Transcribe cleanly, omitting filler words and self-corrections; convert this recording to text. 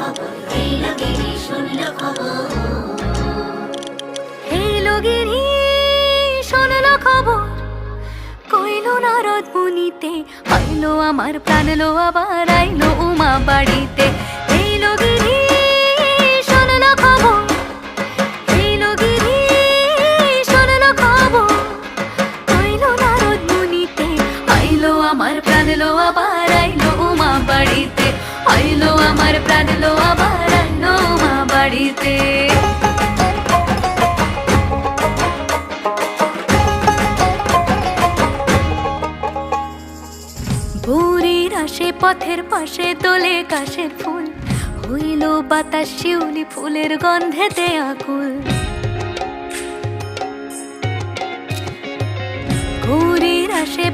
খবর, এলো গিরি শুনলো খবর। এলো গিরি শুনলো খবর, কইলো নারদ মুনিতে, আইলো আমার প্রাণ লো আবার আইলো উমা বাড়িতে। এলো গিরি শুনলো খবর, এলো গিরি শুনলো খবর, কইলো নারদ মুনিতে, আইলো আমার প্রাণ লো আবার আইলো উমা বাড়িতে, আইলো আমার প্রাণ লো আবার আইলো উমা বাড়িতে। ভোরের আসে পথের পাশে তোলে কাশের ফুল, হইল বাতাস শিউলি ফুলের গন্ধেতে আকুল। ভোরের আসে